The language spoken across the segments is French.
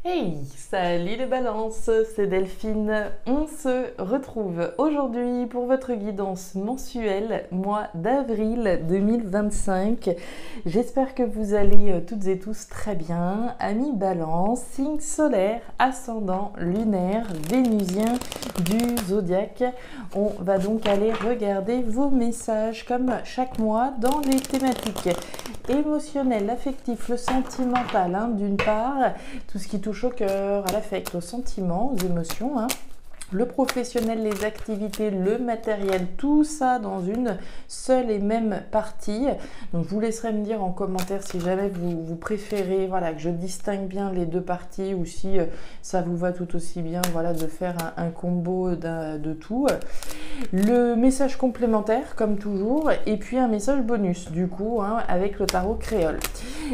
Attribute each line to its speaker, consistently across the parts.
Speaker 1: Hey, salut les balances, c'est Delphine. On se retrouve aujourd'hui pour votre guidance mensuelle, mois d'avril 2025. J'espère que vous allez toutes et tous très bien. Amis balance, signe solaire, ascendant, lunaire, vénusien du zodiaque. On va donc aller regarder vos messages comme chaque mois dans les thématiques émotionnelles, affectives, le sentimental, d'une part, tout ce qui touche au cœur, à l'affect, aux sentiments, aux émotions, le professionnel, les activités, le matériel, tout ça dans une seule et même partie. Donc je vous laisserai me dire en commentaire si jamais vous préférez que je distingue bien les deux parties ou si ça vous va tout aussi bien de faire un combo de tout. Le message complémentaire comme toujours et puis un message bonus du coup avec le tarot créole.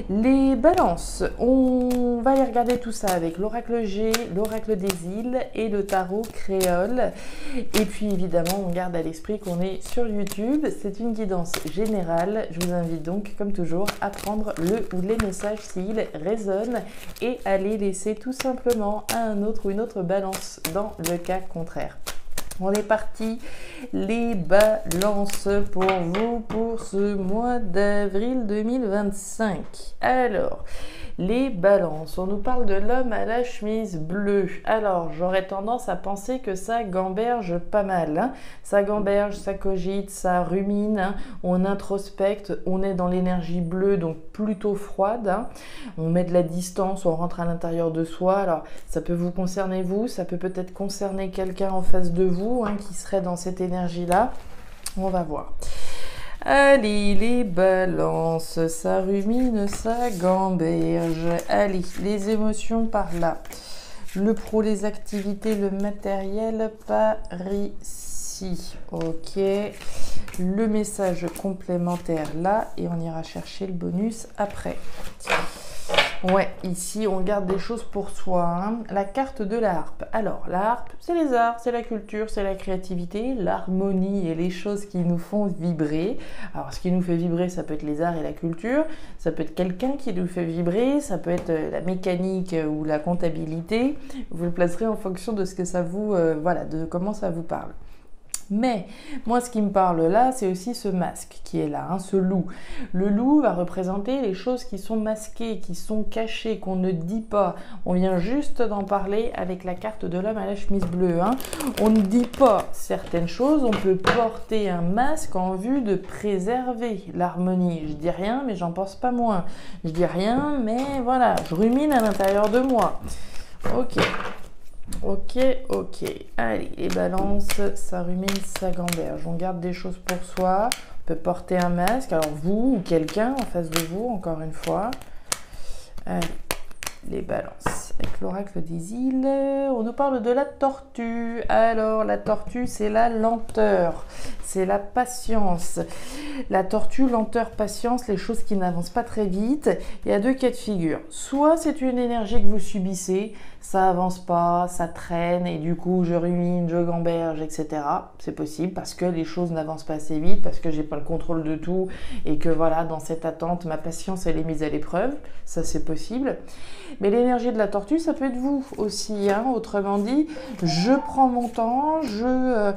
Speaker 1: Les balances, on va aller regarder tout ça avec l'oracle G, l'oracle des îles et le tarot créole. Et puis évidemment, on garde à l'esprit qu'on est sur YouTube. C'est une guidance générale. Je vous invite donc, comme toujours, à prendre le ou les messages s'ils résonnent et à les laisser tout simplement à un autre ou une autre balance dans le cas contraire. On est parti, les balances pour vous pour ce mois d'avril 2025. Alors, les balances, on nous parle de l'homme à la chemise bleue. Alors, j'aurais tendance à penser que ça gamberge pas mal. Ça gamberge, ça cogite, ça rumine, on introspecte, on est dans l'énergie bleue, donc plutôt froide. On met de la distance, on rentre à l'intérieur de soi. Alors, ça peut vous concerner vous, ça peut peut-être concerner quelqu'un en face de vous qui serait dans cette énergie-là. On va voir. Allez, les balances, ça rumine, ça gamberge. Allez, les émotions par là. Le pro, les activités, le matériel par ici. Ok. Le message complémentaire là et on ira chercher le bonus après. Ouais, ici on garde des choses pour soi. La carte de la harpe. Alors, la harpe, c'est les arts, c'est la culture, c'est la créativité, l'harmonie et les choses qui nous font vibrer. Alors, ce qui nous fait vibrer, ça peut être les arts et la culture, ça peut être quelqu'un qui nous fait vibrer, ça peut être la mécanique ou la comptabilité. Vous le placerez en fonction de ce que ça vous, de comment ça vous parle. Mais moi, ce qui me parle là, c'est aussi ce masque qui est là, ce loup. Le loup va représenter les choses qui sont masquées, qui sont cachées, qu'on ne dit pas. On vient juste d'en parler avec la carte de l'homme à la chemise bleue. On ne dit pas certaines choses, on peut porter un masque en vue de préserver l'harmonie. Je dis rien, mais j'en pense pas moins. Je dis rien, mais voilà, je rumine à l'intérieur de moi. Ok. Ok. Allez, les balances, ça rumine, ça gamberge. On garde des choses pour soi. On peut porter un masque. Alors vous ou quelqu'un en face de vous, encore une fois. Allez, les balances. Avec l'oracle des îles, on nous parle de la tortue. Alors, la tortue, c'est la lenteur. C'est la patience. La tortue, lenteur, patience, les choses qui n'avancent pas très vite. Il y a deux cas de figure. Soit c'est une énergie que vous subissez, ça avance pas, ça traîne et du coup je rumine, je gamberge, etc. C'est possible parce que les choses n'avancent pas assez vite, parce que j'ai pas le contrôle de tout et que dans cette attente, ma patience elle est mise à l'épreuve. Ça c'est possible. Mais l'énergie de la tortue, ça peut être vous aussi. Autrement dit, je prends mon temps, je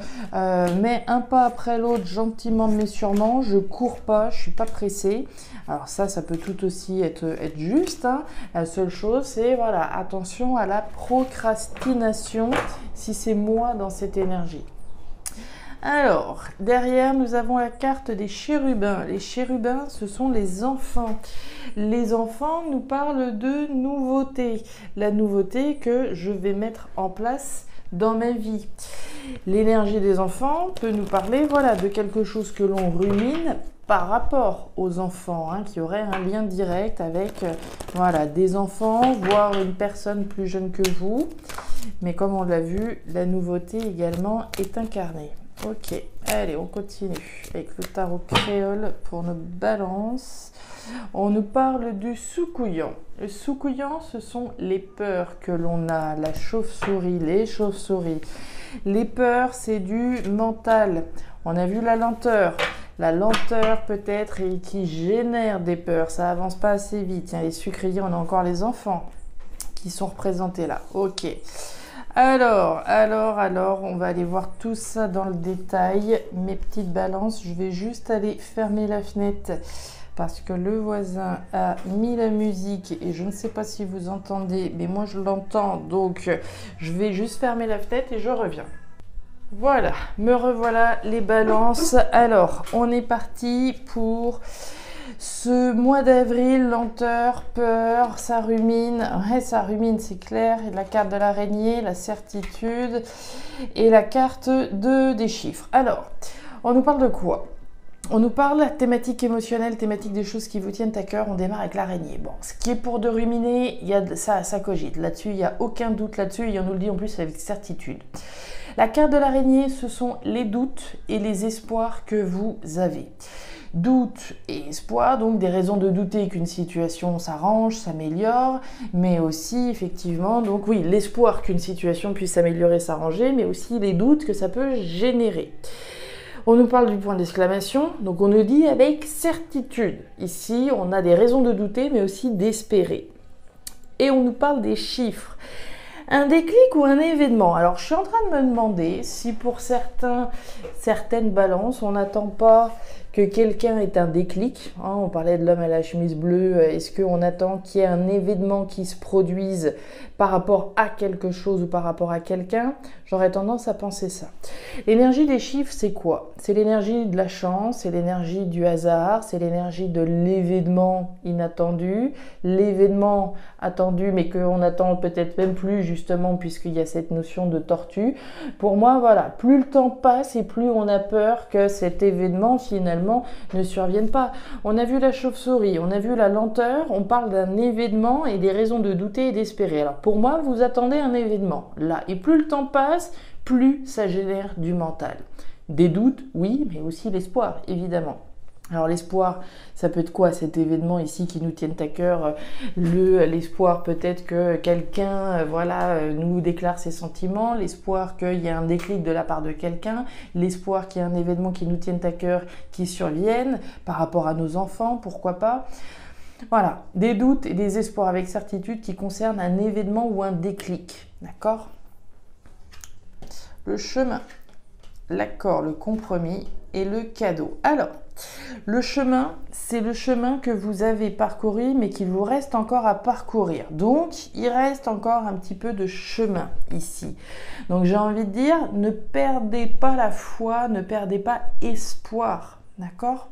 Speaker 1: mets un pas après l'autre gentiment mais sûrement, je cours pas, je suis pas pressée. Alors ça peut tout aussi être juste. La seule chose, c'est attention à la procrastination si c'est moi dans cette énergie. Alors, derrière, nous avons la carte des chérubins. Les chérubins, ce sont les enfants. Les enfants nous parlent de nouveauté. La nouveauté que je vais mettre en place dans ma vie. L'énergie des enfants peut nous parler de quelque chose que l'on rumine par rapport aux enfants, qui auraient un lien direct avec des enfants, voire une personne plus jeune que vous. Mais comme on l'a vu, la nouveauté également est incarnée. Ok, allez, on continue avec le tarot créole pour nos balances. On nous parle du soukouillan. Le soukouillan, ce sont les peurs que l'on a, la chauve-souris, les chauves-souris. Les peurs, c'est du mental. On a vu la lenteur. La lenteur peut-être et qui génère des peurs, ça avance pas assez vite. Les sucriers, on a encore les enfants qui sont représentés là. Ok. Alors, on va aller voir tout ça dans le détail. Mes petites balances, je vais juste aller fermer la fenêtre parce que le voisin a mis la musique et je ne sais pas si vous entendez, mais moi je l'entends, donc je vais juste fermer la fenêtre et je reviens. Voilà, me revoilà les balances. Alors, on est parti pour ce mois d'avril, lenteur, peur, ça rumine. Ouais, ça rumine, c'est clair. Et la carte de l'araignée, la certitude et la carte des chiffres. Alors, on nous parle de quoi? On nous parle thématique émotionnelle, thématique des choses qui vous tiennent à cœur. On démarre avec l'araignée. Bon, ce qui est pour de ruminer, il y a ça cogite. Là-dessus, il n'y a aucun doute là-dessus. Et on nous le dit en plus avec certitude. La carte de l'araignée, ce sont les doutes et les espoirs que vous avez. Doute et espoir, donc des raisons de douter qu'une situation s'arrange, s'améliore, mais aussi effectivement, donc oui, l'espoir qu'une situation puisse s'améliorer, s'arranger, mais aussi les doutes que ça peut générer. On nous parle du point d'exclamation, donc on nous dit avec certitude. Ici, on a des raisons de douter, mais aussi d'espérer. Et on nous parle des chiffres. Un déclic ou un événement. Alors, je suis en train de me demander si pour certaines balances, on n'attend pas que quelqu'un ait un déclic. Hein, on parlait de l'homme à la chemise bleue. Est-ce qu'on attend qu'il y ait un événement qui se produise par rapport à quelque chose ou par rapport à quelqu'un? J'aurais tendance à penser ça. L'énergie des chiffres, c'est quoi? C'est l'énergie de la chance, c'est l'énergie du hasard, c'est l'énergie de l'événement inattendu, l'événement attendu mais qu'on attend peut-être même plus justement puisqu'il y a cette notion de tortue. Pour moi, voilà, plus le temps passe et plus on a peur que cet événement finalement ne survienne pas. On a vu la chauve-souris, on a vu la lenteur, on parle d'un événement et des raisons de douter et d'espérer. Alors pour moi, vous attendez un événement là et plus le temps passe, plus ça génère du mental. Des doutes, oui, mais aussi l'espoir, évidemment. Alors l'espoir, ça peut être quoi cet événement ici qui nous tienne à cœur? L'espoir peut-être que quelqu'un nous déclare ses sentiments, l'espoir qu'il y ait un déclic de la part de quelqu'un, l'espoir qu'il y ait un événement qui nous tienne à cœur qui survienne par rapport à nos enfants, pourquoi pas? Voilà, des doutes et des espoirs avec certitude qui concernent un événement ou un déclic, d'accord? Le chemin, l'accord, le compromis et le cadeau. Alors, le chemin, c'est le chemin que vous avez parcouru, mais qu'il vous reste encore à parcourir. Donc, il reste encore un petit peu de chemin ici. Donc, j'ai envie de dire, ne perdez pas la foi, ne perdez pas espoir, d'accord?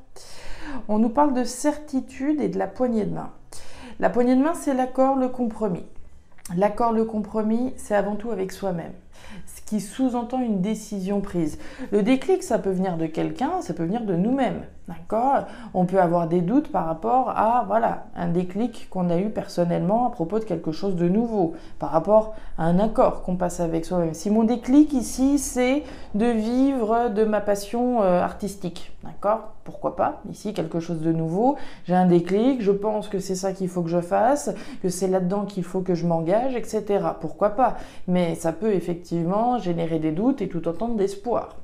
Speaker 1: On nous parle de certitude et de la poignée de main. La poignée de main, c'est l'accord, le compromis. L'accord, le compromis, c'est avant tout avec soi-même. Ce qui sous-entend une décision prise. Le déclic, ça peut venir de quelqu'un, ça peut venir de nous-mêmes, d'accord? On peut avoir des doutes par rapport à, un déclic qu'on a eu personnellement à propos de quelque chose de nouveau, par rapport à un accord qu'on passe avec soi-même. Si mon déclic ici, c'est de vivre de ma passion artistique, d'accord? Pourquoi pas? Ici, quelque chose de nouveau. J'ai un déclic, je pense que c'est ça qu'il faut que je fasse, que c'est là-dedans qu'il faut que je m'engage, etc. Pourquoi pas? Mais ça peut effectivement générer des doutes et tout autant d'espoir.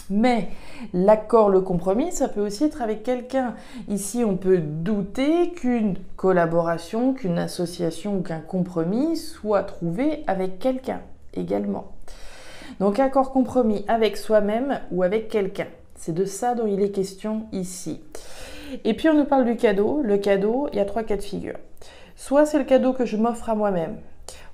Speaker 1: Mais l'accord, le compromis, ça peut aussi être avec quelqu'un. Ici, on peut douter qu'une collaboration, qu'une association ou qu'un compromis soit trouvé avec quelqu'un également. Donc, accord, compromis avec soi-même ou avec quelqu'un. C'est de ça dont il est question ici. Et puis, on nous parle du cadeau. Le cadeau, il y a 3 cas de figure. Soit c'est le cadeau que je m'offre à moi-même.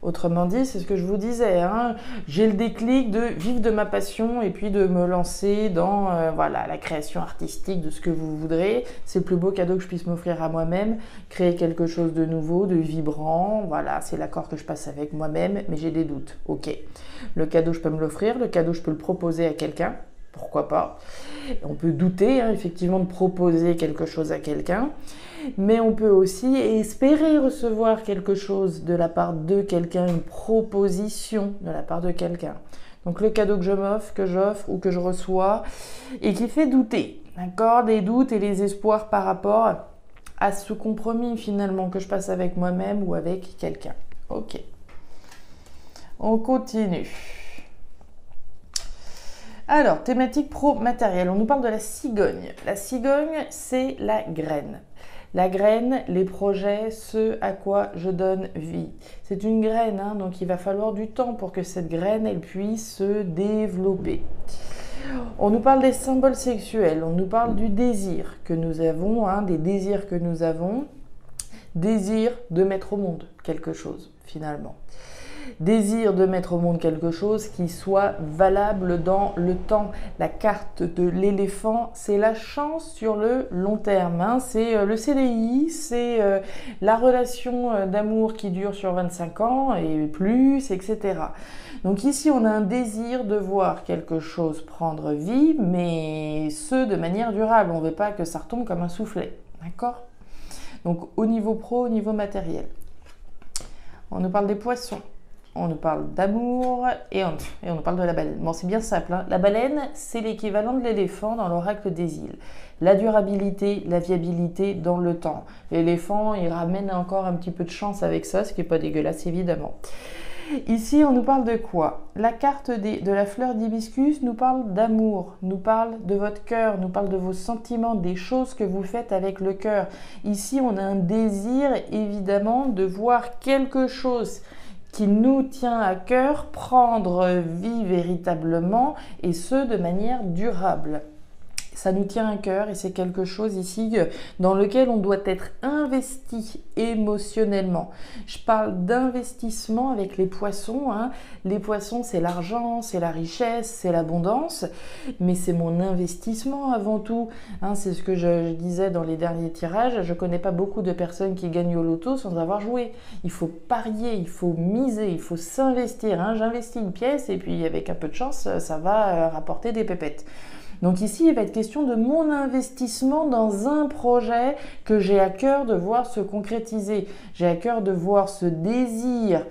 Speaker 1: Autrement dit, c'est ce que je vous disais, hein, j'ai le déclic de vivre de ma passion et puis de me lancer dans la création artistique de ce que vous voudrez. C'est le plus beau cadeau que je puisse m'offrir à moi-même, créer quelque chose de nouveau, de vibrant. Voilà, c'est l'accord que je passe avec moi-même, mais j'ai des doutes. Ok, le cadeau, je peux me l'offrir, le cadeau, je peux le proposer à quelqu'un. Pourquoi pas? On peut douter, effectivement, de proposer quelque chose à quelqu'un, mais on peut aussi espérer recevoir quelque chose de la part de quelqu'un, une proposition de la part de quelqu'un. Donc le cadeau que je m'offre, que j'offre ou que je reçois, et qui fait douter, d'accord? Des doutes et les espoirs par rapport à ce compromis finalement que je passe avec moi-même ou avec quelqu'un. Ok, on continue. Alors, thématique pro-matérielle, on nous parle de la cigogne. La cigogne, c'est la graine. La graine, les projets, ce à quoi je donne vie. C'est une graine, hein, donc il va falloir du temps pour que cette graine elle puisse se développer. On nous parle des symboles sexuels, on nous parle du désir que nous avons, hein, des désirs que nous avons. Désir de mettre au monde quelque chose, finalement. Désir de mettre au monde quelque chose qui soit valable dans le temps. La carte de l'éléphant, c'est la chance sur le long terme. Hein. C'est le CDI, c'est la relation d'amour qui dure sur 25 ans et plus, etc. Donc ici, on a un désir de voir quelque chose prendre vie, mais ce, de manière durable. On ne veut pas que ça retombe comme un soufflet. D'accord ? Donc au niveau pro, au niveau matériel. On nous parle des poissons. On nous parle d'amour et on nous parle de la baleine. Bon, c'est bien simple. Hein. La baleine, c'est l'équivalent de l'éléphant dans l'oracle des îles. La durabilité, la viabilité dans le temps. L'éléphant, il ramène encore un petit peu de chance avec ça, ce qui n'est pas dégueulasse évidemment. Ici, on nous parle de quoi? La carte de la fleur d'hibiscus nous parle d'amour, nous parle de votre cœur, nous parle de vos sentiments, des choses que vous faites avec le cœur. Ici, on a un désir, évidemment, de voir quelque chose qui nous tient à cœur prendre vie véritablement et ce, de manière durable. Ça nous tient à cœur et c'est quelque chose ici dans lequel on doit être investi émotionnellement. Je parle d'investissement avec les poissons. Hein. Les poissons, c'est l'argent, c'est la richesse, c'est l'abondance, mais c'est mon investissement avant tout. Hein, c'est ce que je disais dans les derniers tirages. Je ne connais pas beaucoup de personnes qui gagnent au loto sans avoir joué. Il faut parier, il faut miser, il faut s'investir. Hein. J'investis une pièce et puis avec un peu de chance, ça va rapporter des pépettes. Donc ici, il va être question de mon investissement dans un projet que j'ai à cœur de voir se concrétiser. J'ai à cœur de voir ce désir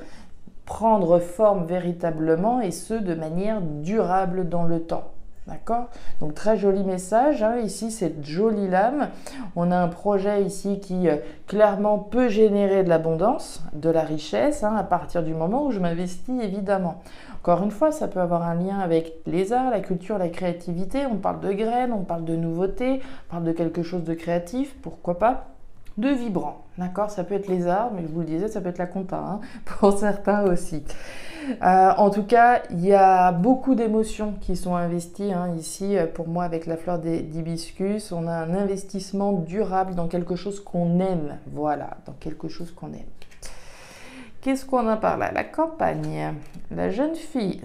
Speaker 1: prendre forme véritablement et ce, de manière durable dans le temps. D'accord? Donc très joli message, hein. Ici cette jolie lame, on a un projet ici qui clairement peut générer de l'abondance, de la richesse, hein, à partir du moment où je m'investis évidemment. Encore une fois, ça peut avoir un lien avec les arts, la culture, la créativité, on parle de graines, on parle de nouveautés, on parle de quelque chose de créatif, pourquoi pas de vibrant, d'accord? Ça peut être les arts, mais je vous le disais, ça peut être la compta, hein, pour certains aussi. En tout cas, il y a beaucoup d'émotions qui sont investies hein, ici. Pour moi, avec la fleur d'hibiscus, on a un investissement durable dans quelque chose qu'on aime. Voilà, dans quelque chose qu'on aime. Qu'est-ce qu'on a par là? La campagne, la jeune fille.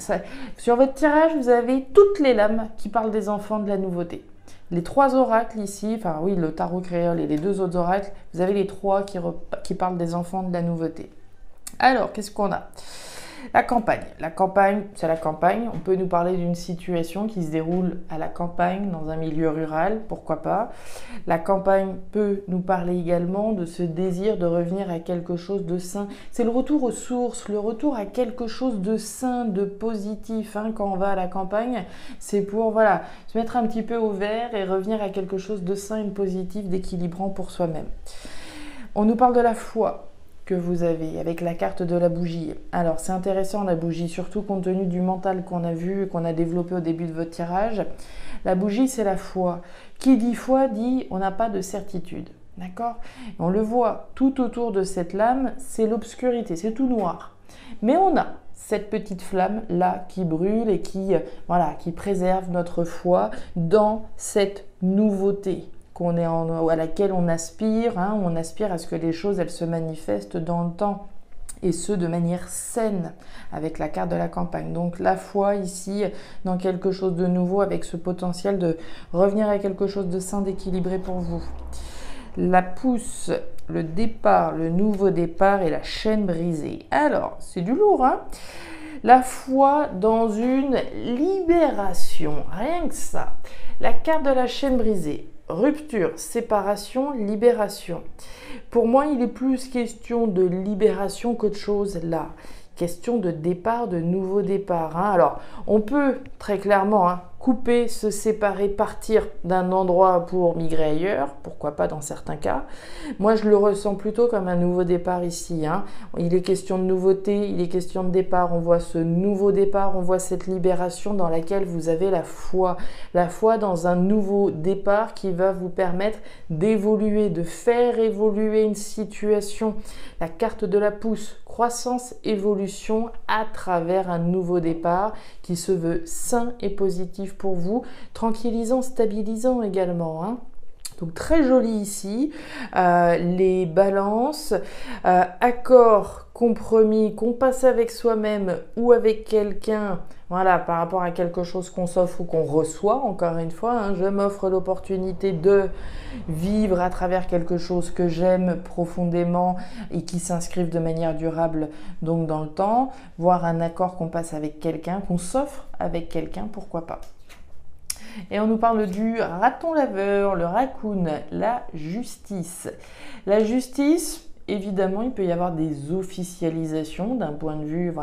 Speaker 1: Sur votre tirage, vous avez toutes les lames qui parlent des enfants, de la nouveauté. Les trois oracles ici, enfin oui, le tarot créole et les deux autres oracles, vous avez les trois qui parlent des enfants, de la nouveauté. Alors, qu'est-ce qu'on a? La campagne. La campagne, c'est la campagne. On peut nous parler d'une situation qui se déroule à la campagne, dans un milieu rural, pourquoi pas. La campagne peut nous parler également de ce désir de revenir à quelque chose de sain. C'est le retour aux sources, le retour à quelque chose de sain, de positif. Hein, quand on va à la campagne, c'est pour voilà, se mettre un petit peu au vert et revenir à quelque chose de sain et de positif, d'équilibrant pour soi-même. On nous parle de la foi que vous avez avec la carte de la bougie. Alors c'est intéressant la bougie, surtout compte tenu du mental qu'on a vu, qu'on a développé au début de votre tirage. La bougie c'est la foi. Qui dit foi dit on n'a pas de certitude. D'accord? On le voit tout autour de cette lame, c'est l'obscurité, c'est tout noir. Mais on a cette petite flamme là qui brûle et qui préserve notre foi dans cette nouveauté à laquelle on aspire, hein, on aspire à ce que les choses elles se manifestent dans le temps et ce de manière saine avec la carte de la campagne. Donc la foi ici dans quelque chose de nouveau avec ce potentiel de revenir à quelque chose de sain, d'équilibré pour vous. La pousse, le départ, le nouveau départ et la chaîne brisée. Alors c'est du lourd, hein? La foi dans une libération, rien que ça. La carte de la chaîne brisée. Rupture, séparation, libération. Pour moi, il est plus question de libération qu'autre chose là. question de départ, de nouveau départ. Alors, on peut très clairement couper, se séparer, partir d'un endroit pour migrer ailleurs, pourquoi pas dans certains cas. Moi, je le ressens plutôt comme un nouveau départ ici. Il est question de nouveauté, il est question de départ. On voit ce nouveau départ, on voit cette libération dans laquelle vous avez la foi dans un nouveau départ qui va vous permettre d'évoluer, de faire évoluer une situation. La carte de la pousse, croissance, évolution à travers un nouveau départ qui se veut sain et positif pour vous, tranquillisant, stabilisant également. Donc très joli ici, les balances, accords, compromis qu'on passe avec soi-même ou avec quelqu'un, voilà, par rapport à quelque chose qu'on s'offre ou qu'on reçoit, encore une fois, je m'offre l'opportunité de vivre à travers quelque chose que j'aime profondément et qui s'inscrive de manière durable donc dans le temps, voire un accord qu'on passe avec quelqu'un, qu'on s'offre avec quelqu'un, pourquoi pas. Et on nous parle du raton laveur, le raccoon, la justice. La justice, évidemment, il peut y avoir des officialisations d'un point de vue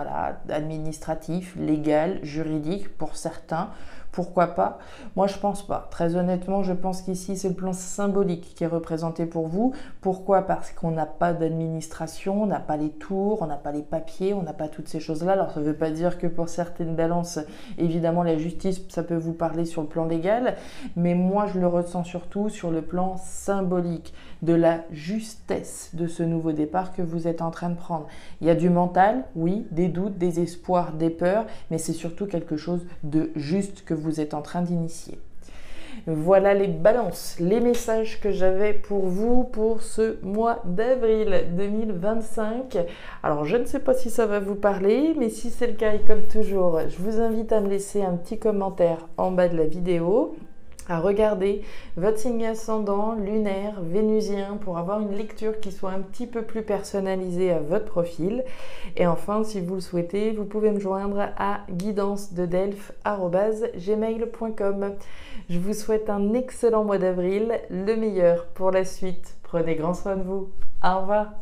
Speaker 1: administratif, légal, juridique pour certains. Pourquoi pas? Moi, je pense pas. Très honnêtement, je pense qu'ici, c'est le plan symbolique qui est représenté pour vous. Pourquoi? Parce qu'on n'a pas d'administration, on n'a pas les tours, on n'a pas les papiers, on n'a pas toutes ces choses-là. Alors, ça ne veut pas dire que pour certaines balances, évidemment, la justice, ça peut vous parler sur le plan légal. Mais moi, je le ressens surtout sur le plan symbolique de la justesse de ce nouveau départ que vous êtes en train de prendre. Il y a du mental, oui, des doutes, des espoirs, des peurs, mais c'est surtout quelque chose de juste que vous êtes en train d'initier. Voilà les balances, les messages que j'avais pour vous pour ce mois d'avril 2025. Alors, je ne sais pas si ça va vous parler, mais si c'est le cas, et comme toujours, je vous invite à me laisser un petit commentaire en bas de la vidéo, à regarder votre signe ascendant, lunaire, vénusien pour avoir une lecture qui soit un petit peu plus personnalisée à votre profil. Et enfin, si vous le souhaitez, vous pouvez me joindre à guidancededelphes@gmail.com. Je vous souhaite un excellent mois d'avril, le meilleur pour la suite. Prenez grand soin de vous. Au revoir.